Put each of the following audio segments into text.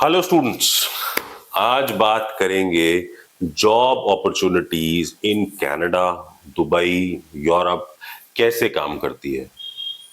Hello students, आज बात करेंगे job opportunities in Canada, Dubai, Europe कैसे काम करती है।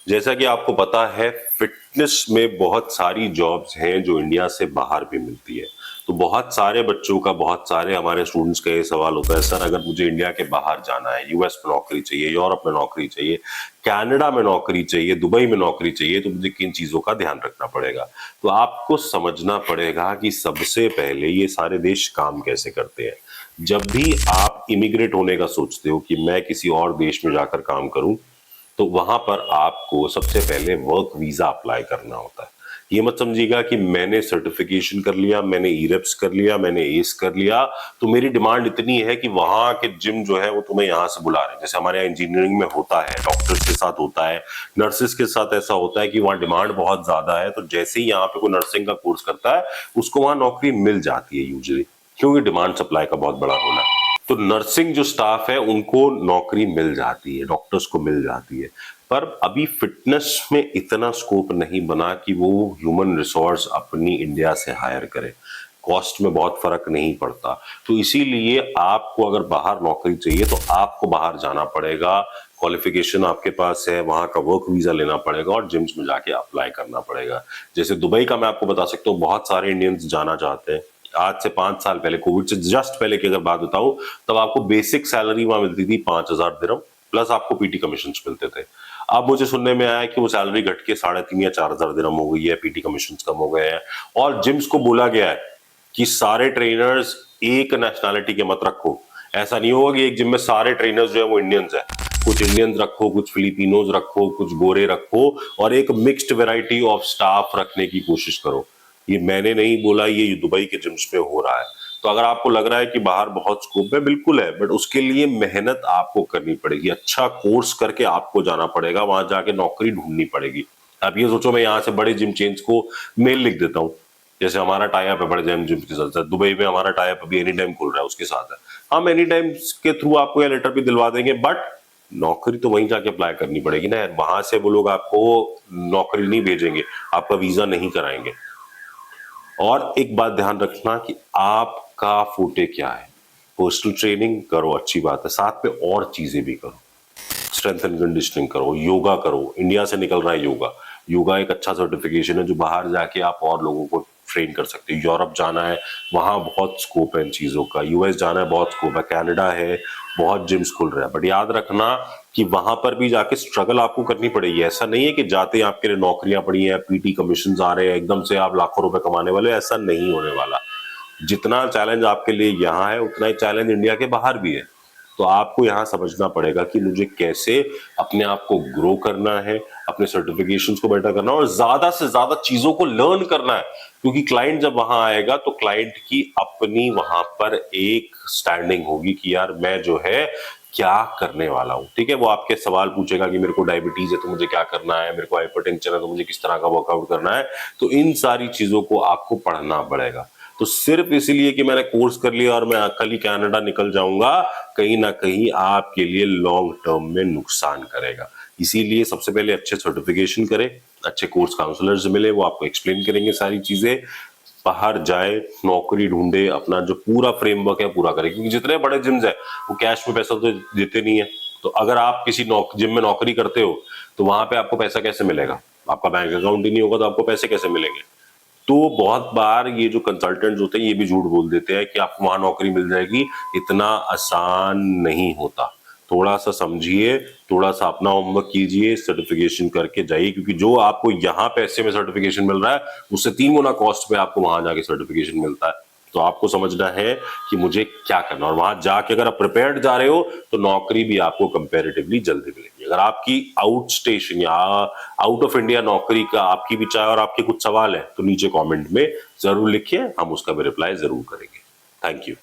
जैसा कि आपको पता है, फिटनेस में बहुत सारी जॉब्स हैं जो इंडिया से बाहर भी मिलती है। तो बहुत सारे बच्चों का, बहुत सारे हमारे स्टूडेंट्स का ये सवाल होता है, सर अगर मुझे इंडिया के बाहर जाना है, यूएस में नौकरी चाहिए, यूरोप में नौकरी चाहिए, कनाडा में नौकरी चाहिए, दुबई में नौकरी चाहिए, तो मुझे किन चीजों का ध्यान रखना पड़ेगा। तो आपको समझना पड़ेगा कि सबसे पहले ये सारे देश काम कैसे करते हैं। जब भी आप इमिग्रेट होने का सोचते हो कि मैं किसी और देश में जाकर काम करूं, तो वहां पर आपको सबसे पहले वर्क वीजा अप्लाई करना होता है। ये मत समझिएगा कि मैंने सर्टिफिकेशन कर लिया, मैंने ईरेप्स कर लिया, मैंने एस कर लिया, तो मेरी डिमांड इतनी है कि वहां के जिम जो है वो तुम्हें यहां से बुला रहे हैं। जैसे हमारे यहाँ इंजीनियरिंग में होता है, डॉक्टर्स के साथ होता है, नर्सेस के साथ ऐसा होता है कि वहां डिमांड बहुत ज्यादा है, तो जैसे ही यहाँ पे कोई नर्सिंग का कोर्स करता है उसको वहां नौकरी मिल जाती है यूजुअली, क्योंकि डिमांड सप्लाई का बहुत बड़ा रोल है। तो नर्सिंग जो स्टाफ है उनको नौकरी मिल जाती है, डॉक्टर्स को मिल जाती है। पर अभी फिटनेस में इतना स्कोप नहीं बना कि वो ह्यूमन रिसोर्स अपनी इंडिया से हायर करे। कॉस्ट में बहुत फर्क नहीं पड़ता। तो इसीलिए आपको अगर बाहर नौकरी चाहिए तो आपको बाहर जाना पड़ेगा, क्वालिफिकेशन आपके पास है, वहां का वर्क वीजा लेना पड़ेगा और जिम्स में जाके अप्लाई करना पड़ेगा। जैसे दुबई का मैं आपको बता सकता हूँ, बहुत सारे इंडियंस जाना चाहते हैं। आज से 5 साल पहले, कोविड से जस्ट पहले की अगर बात बताऊं, तब आपको बेसिक सैलरी वहां मिलती थी 5,000 दिरहम, प्लस आपको पीटी कमीशन मिलते थे। अब मुझे सुनने में आया कि वो सैलरी घट के 3,500 या 4,000 दिरहम हो गई है, पीटी कमीशन कम हो गए हैं, और जिम्स को बोला गया है कि सारे ट्रेनर्स एक नेशनैलिटी के मत रखो। ऐसा नहीं होगा कि एक जिम में सारे ट्रेनर्स जो है वो इंडियंस है। कुछ इंडियंस रखो, कुछ फिलिपिनोज रखो, कुछ गोरे रखो, और एक मिक्स्ड वेराइटी ऑफ स्टाफ रखने की कोशिश करो। ये मैंने नहीं बोला, ये दुबई के जिम्स में हो रहा है। तो अगर आपको लग रहा है कि बाहर बहुत स्कोप है, बिल्कुल है, बट उसके लिए मेहनत आपको करनी पड़ेगी, अच्छा कोर्स करके आपको जाना पड़ेगा, वहां जाके नौकरी ढूंढनी पड़ेगी। आप ये सोचो मैं यहाँ से बड़े जिम चेन्स को मेल लिख देता हूँ, जैसे हमारा टाई अप है बड़े जिम के साथ, दुबई में हमारा टाई अप अभी एनी टाइम खुल रहा है, उसके साथ है। हम एनी टाइम के थ्रू आपको यह लेटर भी दिलवा देंगे, बट नौकरी तो वहीं जाके अप्लाई करनी पड़ेगी ना। वहां से वो लोग आपको नौकरी नहीं भेजेंगे, आपका वीजा नहीं कराएंगे। और एक बात ध्यान रखना कि आपका फूटे क्या है। पर्सनल ट्रेनिंग करो, अच्छी बात है, साथ में और चीजें भी करो। स्ट्रेंथ एंड कंडीशनिंग करो, योगा करो। इंडिया से निकल रहा है योगा। योगा एक अच्छा सर्टिफिकेशन है जो बाहर जाके आप और लोगों को ट्रेन कर सकते हो। यूरोप जाना है, वहां बहुत स्कोप है इन चीजों का। यूएस जाना है, बहुत स्कोप है। कनाडा है, बहुत जिम्स खुल रहा है। बट याद रखना कि वहां पर भी जाके स्ट्रगल आपको करनी पड़ेगी। ऐसा नहीं है कि जाते ही आपके लिए नौकरियां पड़ी हैं, पीटी कमीशन आ रहे हैं, एकदम से आप लाखों रुपए कमाने वाले, ऐसा नहीं होने वाला। जितना चैलेंज आपके लिए यहाँ है, उतना ही चैलेंज इंडिया के बाहर भी है। तो आपको यहाँ समझना पड़ेगा कि मुझे कैसे अपने आप को ग्रो करना है, अपने सर्टिफिकेशंस को बेटर करना है, और ज्यादा से ज्यादा चीजों को लर्न करना है। क्योंकि क्लाइंट जब वहां आएगा तो क्लाइंट की अपनी वहां पर एक स्टैंडिंग होगी कि यार मैं जो है क्या करने वाला हूं। ठीक है, वो आपके सवाल पूछेगा कि मेरे को डायबिटीज है तो मुझे क्या करना है, मेरे को हाइपरटेंशन है तो मुझे किस तरह का वर्कआउट करना है। तो इन सारी चीजों को आपको पढ़ना पड़ेगा। तो सिर्फ इसलिए कि मैंने कोर्स कर लिया और मैं कल ही कनाडा निकल जाऊंगा, कहीं ना कहीं आपके लिए लॉन्ग टर्म में नुकसान करेगा। इसीलिए सबसे पहले अच्छे सर्टिफिकेशन करें, अच्छे कोर्स काउंसलर्स मिले, वो आपको एक्सप्लेन करेंगे सारी चीजें। बाहर जाए, नौकरी ढूंढे, अपना जो पूरा फ्रेमवर्क है पूरा करें। क्योंकि जितने बड़े जिम्स है वो कैश में पैसा तो देते नहीं है। तो अगर आप किसी जिम में नौकरी करते हो तो वहां पे आपको पैसा कैसे मिलेगा? आपका बैंक अकाउंट ही नहीं होगा तो आपको पैसे कैसे मिलेंगे? तो बहुत बार ये जो कंसल्टेंट्स होते हैं ये भी झूठ बोल देते हैं कि आपको वहां नौकरी मिल जाएगी। इतना आसान नहीं होता। थोड़ा सा समझिए, थोड़ा सा अपना होमवर्क कीजिए, सर्टिफिकेशन करके जाइए, क्योंकि जो आपको यहाँ पैसे में सर्टिफिकेशन मिल रहा है उससे 3 गुना कॉस्ट पे आपको वहां जाके सर्टिफिकेशन मिलता है। तो आपको समझना है कि मुझे क्या करना, और वहां जाके अगर आप प्रिपेयर्ड जा रहे हो तो नौकरी भी आपको कंपैरेटिवली जल्दी मिलेगी। अगर आपकी आउट स्टेशन या आउट ऑफ इंडिया नौकरी का आपकी भी चाहे और आपके कुछ सवाल है तो नीचे कमेंट में जरूर लिखिए, हम उसका भी रिप्लाई जरूर करेंगे। Thank you.